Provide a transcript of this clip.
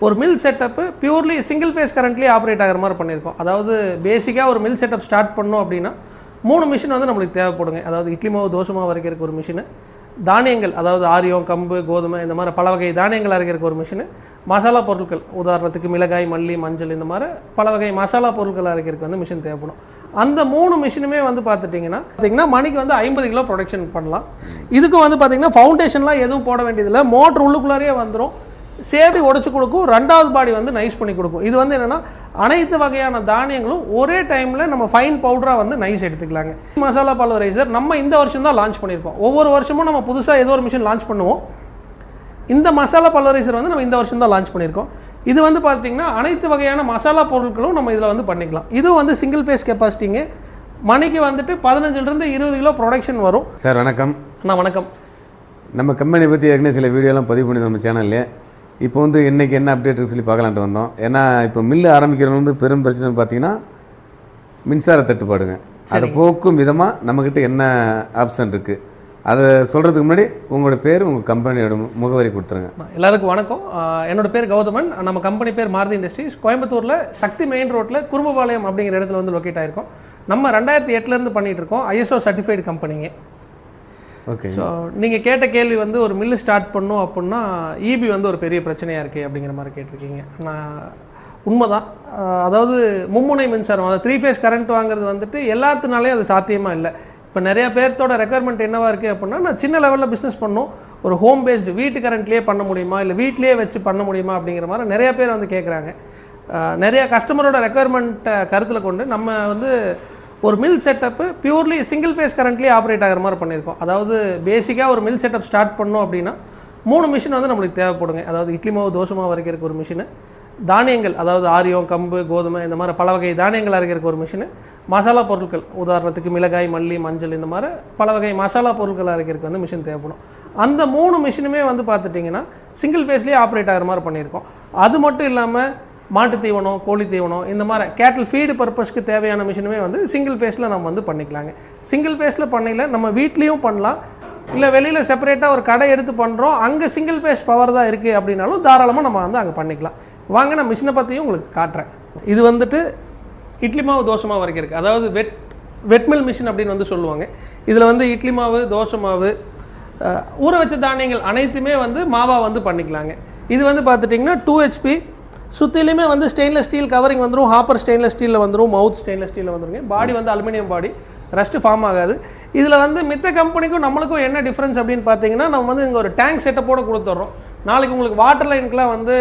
ஒரு mill setup purely single phase கரண்ட்லேயே operate ஆகிற மாதிரி பண்ணியிருக்கோம். அதாவது பேசிக்காக ஒரு மில் செட்டப் ஸ்டார்ட் பண்ணோம் அப்படின்னா 3 மிஷின் வந்து நம்மளுக்கு தேவைப்படுங்க. அதாவது இட்லி மாவு தோசை மாவு அரைக்கிறதுக்கு ஒரு மிஷினு, தானியங்கள் அதாவது ஆரியம் கம்பு கோதுமை இந்த மாதிரி பல வகை தானியங்கள் அரைக்கிறதுக்கு ஒரு மிஷினு, மசாலா பொருட்கள் உதாரணத்துக்கு மிளகாய் மல்லி மஞ்சள் இந்த மாதிரி பல வகை மசாலா பொருட்கள் அரைக்கிறதுக்கு வந்து மிஷின் தேவைப்படும். அந்த 3 மிஷினுமே வந்து பார்த்துட்டிங்கன்னா மணிக்கு வந்து 50 கிலோ ப்ரொடக்ஷன் பண்ணலாம். இதுக்கு வந்து பார்த்திங்கன்னா ஃபவுண்டேஷன்லாம் எதுவும் போட வேண்டியதில்லை, மோட்ரு உள்ளுக்குள்ளாரே வந்துடும், சேஃப்டி உடச்சி கொடுக்கும், 2வது பாடி வந்து நைஸ் பண்ணி கொடுக்கும். இது வந்து என்னென்னா அனைத்து வகையான தானியங்களும் ஒரே டைமில் நம்ம ஃபைன் பவுடராக வந்து நைஸ் எடுத்துக்கலாங்க. மசாலா பல்வரைசர் நம்ம இந்த வருஷம் தான் லான்ச் பண்ணியிருக்கோம். ஒவ்வொரு வருஷமும் நம்ம புதுசாக ஏதோ ஒரு மிஷின் லான்ச் பண்ணுவோம். இந்த மசாலா பல்வரைசர் வந்து நம்ம இந்த வருஷம் தான் லான்ச் பண்ணியிருக்கோம். இது வந்து பார்த்திங்கன்னா அனைத்து வகையான மசாலா பொருட்களும் நம்ம இதில் வந்து பண்ணிக்கலாம். இது வந்து சிங்கிள் ஃபேஸ் கெப்பாசிட்டிங்க, மணிக்கு வந்துட்டு 15லிருந்து 20 கிலோ ப்ரொடக்ஷன் வரும். சார் வணக்கம். அண்ணா வணக்கம். நம்ம கம்பெனி பற்றி ஏற்கனவே சில வீடியோலாம் பதிவு பண்ணி நம்ம சேனல்லே. இப்போ வந்து இன்றைக்கி என்ன அப்டேட் சொல்லி பார்க்கலான்ட்டு வந்தோம். ஏன்னா இப்போ மில்லு ஆரம்பிக்கிறவங்க வந்து பெரும் பிரச்சனை பார்த்திங்கன்னா மின்சார தட்டுப்பாடுங்க. அதை போக்கும் விதமாக நம்மக்கிட்ட என்ன ஆப்ஷன் இருக்குது அதை சொல்கிறதுக்கு முன்னாடி உங்களோட பேர் உங்கள் கம்பெனியோட முகவரி கொடுத்துருங்க. எல்லாருக்கும் வணக்கம். என்னோடய பேர் கௌதமன். நம்ம கம்பெனி பேர் மாருதி இண்டஸ்ட்ரீஸ். கோயம்புத்தூரில் சக்தி மெயின் ரோட்டில் குறும்பபாளையம் அப்படிங்கிற இடத்துல வந்து லொக்கேட் ஆகிருக்கோம். நம்ம 2008 பண்ணிகிட்டு இருக்கோம். ISO சர்டிஃபைடு கம்பெனிங்க. ஓகே. ஸோ நீங்கள் கேட்ட கேள்வி வந்து ஒரு மில்லு ஸ்டார்ட் பண்ணோம் அப்படின்னா EB வந்து ஒரு பெரிய பிரச்சனையாக இருக்குது அப்படிங்கிற மாதிரி கேட்டிருக்கீங்க. நான் உண்மைதான். அதாவது மும்முனை மின்சாரம், அதாவது 3 ஃபேஸ் கரண்ட் வாங்குறது வந்துட்டு எல்லாத்துனாலே அது சாத்தியமாக இல்லை. இப்போ நிறைய பேர்த்தோட ரெக்குயர்மெண்ட் என்னவா இருக்குது அப்படின்னா, நான் சின்ன லெவலில் பிஸ்னஸ் பண்ணோம், ஒரு ஹோம் பேஸ்டு வீட்டு கரண்ட்லேயே பண்ண முடியுமா, இல்லை வீட்லேயே வச்சு பண்ண முடியுமா அப்படிங்கிற மாதிரி நிறைய பேர் வந்து கேட்குறாங்க. நிறைய கஸ்டமரோட ரெக்குயர்மெண்ட்டை கருத்தில் கொண்டு நம்ம வந்து ஒரு mill setup purely single phase கரண்ட்லேயே ஆப்ரேட் ஆகிற மாதிரி பண்ணியிருக்கோம். அதாவது பேசிக்காக ஒரு மில் செட்டப் ஸ்டார்ட் பண்ணோம் அப்படின்னா 3 மிஷின் வந்து நம்மளுக்கு தேவைப்படுங்க. அதாவது இட்லி மாவு தோசை மாவு அரைக்கிறதுக்கு ஒரு மிஷினு, தானியங்கள் அதாவது ஆரியம் கம்பு கோதுமை இந்த மாதிரி பல வகை தானியங்கள் அரைக்கிறதுக்கு ஒரு மிஷினு, மசாலா பொருட்கள் உதாரணத்துக்கு மிளகாய் மல்லி மஞ்சள் இந்த மாதிரி பல வகை மசாலா பொருட்கள் அரைக்கிறதுக்கு வந்து மிஷின் தேவைப்படும். அந்த 3 மிஷினுமே வந்து பார்த்துட்டிங்கன்னா சிங்கிள் ஃபேஸ்லேயே ஆப்ரேட் ஆகிற மாதிரி பண்ணியிருக்கோம். அது மட்டும் இல்லாமல் மாட்டு தீவனம் கோழி தீவனம் இந்த மாதிரி கேட்டில் ஃபீடு பர்பஸ்க்கு தேவையான மிஷினுமே வந்து சிங்கிள் ஃபேஸில் நம்ம வந்து பண்ணிக்கலாங்க. சிங்கிள் ஃபேஸில் பண்ணல நம்ம வீட்லேயும் பண்ணலாம், இல்லை வெளியில் செப்பரேட்டாக ஒரு கடை எடுத்து பண்ணுறோம், அங்கே சிங்கிள் ஃபேஸ் பவர் தான் இருக்குது அப்படின்னாலும் தாராளமாக நம்ம வந்து அங்கே பண்ணிக்கலாம். வாங்க நான் மிஷினை பற்றியும் உங்களுக்கு காட்டுறேன். இது வந்துட்டு இட்லி மாவு தோசை மாவு வரைக்கும் அதாவது வெட்மில் மிஷின் அப்படின்னு வந்து சொல்லுவாங்க. இதில் வந்து இட்லி மாவு தோசை மாவு ஊற வச்ச தானியங்கள் அனைத்துமே வந்து மாவாக வந்து பண்ணிக்கலாங்க. இது வந்து பார்த்துட்டிங்கன்னா 2 HP, சுற்றிலுமே வந்து ஸ்டெயின்லெஸ் ஸ்டீல் கவரிங் வந்துடும், ஹாப்பர் ஸ்டெயின்லெஸ் ஸ்டீலில் வந்துடும், மவுத் ஸ்டெயின்லெஸ் ஸ்டீலில் வந்துருங்க. பாடி வந்து அலுமினியம் பாடி, ரஸ்ட்டு ஃபார்ம் ஆகாது. இதில் வந்து மித்த கம்பெனிக்கும் நம்மளுக்கும் என்ன டிஃப்ரென்ஸ் அப்படின்னு பார்த்தீங்கன்னா, நம்ம வந்து இங்கே ஒரு டேங்க் செட்டப்போடு கொடுத்துட்றோம். நாளைக்கு உங்களுக்கு வாட்டர் லைனுக்குலாம் வந்து